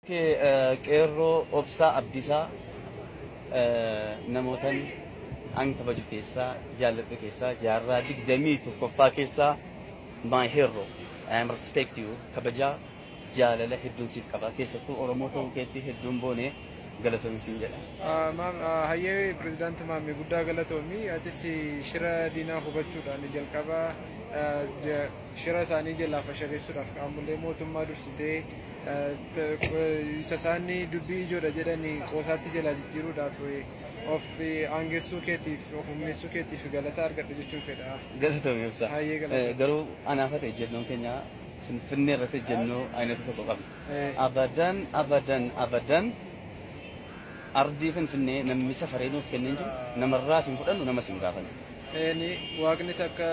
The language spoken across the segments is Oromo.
Qeerroo obsaa Abdiisaa namootan an kabaju keessaa jaalladhu keessaa jaarraa 21ffaa keessaa my hero. I am respect you kabajaa jaalala hedduun siif qaba keessattuu Oromoo ta'uu keetti hedduun boonee galatoomii siin jedha. Hayyee pirezidaantii Maammee guddaa galatoomii atis shira diinaa hubachuudhaan jalqaba shira isaanii jalaa fashalleessuudhaaf qaamolee mootummaa dursitee isa isaanii dubbii ijoodha jedhanii qoosaatti jalaa jijjiiruudhaaf of aangeessuu keetiif of humneessuu keetiif galata argadhu jechuun fedha. Galatoomii ibsa. Garuu anaaf ta'e jennoon keenya Finfinnee irratti jennoo aynatu tokko qabna. Abadan ardii Finfinnee namni safaree nuuf kenneen jiru namarraa isin fudhannu nama isin gaafannu. Waaqnis akka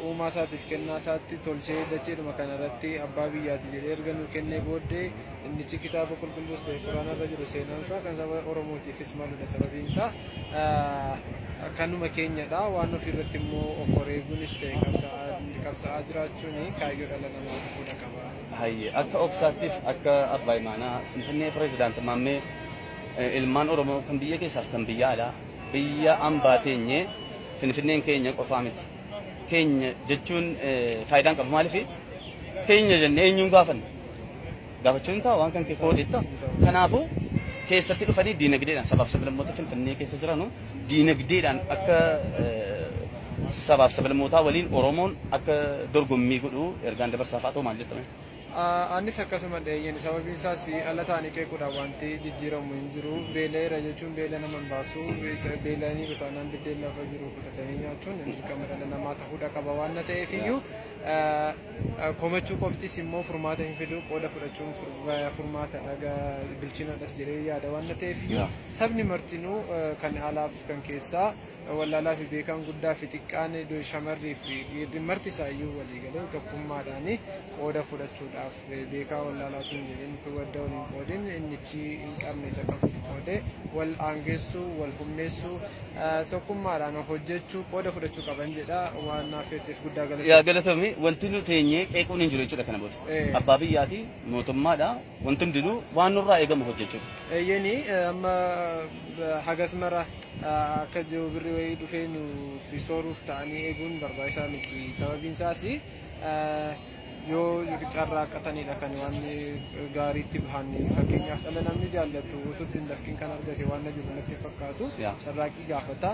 uumaa isaatiif kennaa isaatti tolchee dacheedhuma kanarratti abbaa biyyaati jedhee erga nuu kennee booddee innichi kitaaba qulqulluus ta'e quraanarra jiru seenaansaa kan saba Oromootiifis maludha sababiin isaa kanuma keenyadha waan ofirratti immoo of wareeguunis ta'e qabsa'aa jiraachuun kaayyoo dhala namaa fuudha qaba. Hayyee akka obsaattiif akka abbaa imaanaa Finfinnee pirezidaantii Maammee ilmaan Oromoo kan biyya keessaaf kan biyya alaa biyya ambaa teenyee Finfinneen keenya qofaa miti. Keenya jechuun faayidaan qabu maaliif keenya jennee eenyuun gaafanna? Gaafachuun ta'a waan kan kee koodhetta. Kanaafuu keessatti dhufanii diinagdeedhaan sabaaf sablammoota Finfinnee keessa jiranu diinagdeedhaan akka sabaaf sablammootaa waliin Oromoon akka dorgommii godhu ergaan dabarsaaf haa ta'u maal jettame? Anis akkasuma dheeyyen sababiin isaas ala ta'anii qeequudhaan wanti jijjiiramu hin jiru. Beela'eera jechuun beela nama hin baasu. Beela'anii bitaanaan biddeen lafa jiru kutatanii nyaachuun dirqama dhala namaa ta'uudha qaba waan ta'eef iyyuu komachuu qoftis immoo furmaata hin fidu qooda fudhachuun furmaata bilchinaadhas jedhee yaada waan ta'eef iyyuu sabni martinuu kan alaaf kan keessaa wallaalaa fi beekaan guddaa fi xiqqaan shamarrii fi marti isaayyuu walii galee tokkummaadhaan qooda fudhachuudhaaf beekaa wallaalaatu hin jedhin wadda waliin qoodin innichi hin qabne isa qabuuf qoodee wal aangeessuu wal humneessuu tokkummaadhaan hojjechuu qooda fudhachuu qaban jedha waan naafeetteef guddaa galatoomii wanti nuti teenyee qeequun hin jiru jechuudha kana booda abbaa biyyaati mootummaadha wanti hundinuu waan nurraa eegamu hojjechuudha. Eeyyanii amma hagas mara akka jiru birrii wayii dhufee nuuf sooruuf ta'anii eeguun barbaachisaa miti sababiin isaas yoo carraaqatanidha kan waan gaariitti bahan fakkeenyaaf dhala namni jaallatu utuutti hin dafqiin kan argate waan jiru natti fakkaatu carraaqii gaafata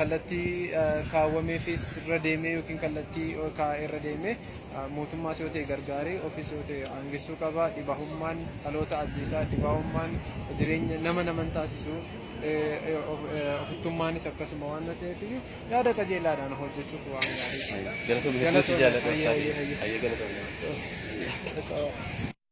kallattii kaawwameefis irra deemee yookiin kallattii irra deemee mootummaas yoo ta'e gargaaree ofiis yoo ta'e aangeessuu qaba dhibaahummaan dhaloota ajjeesaa dhibaahummaan jireenya naman taasisu ofittummaanis akkasuma waan ta'eef yaada qajeelaadhaan hojjechuuf waan gaarii. Galatoomii.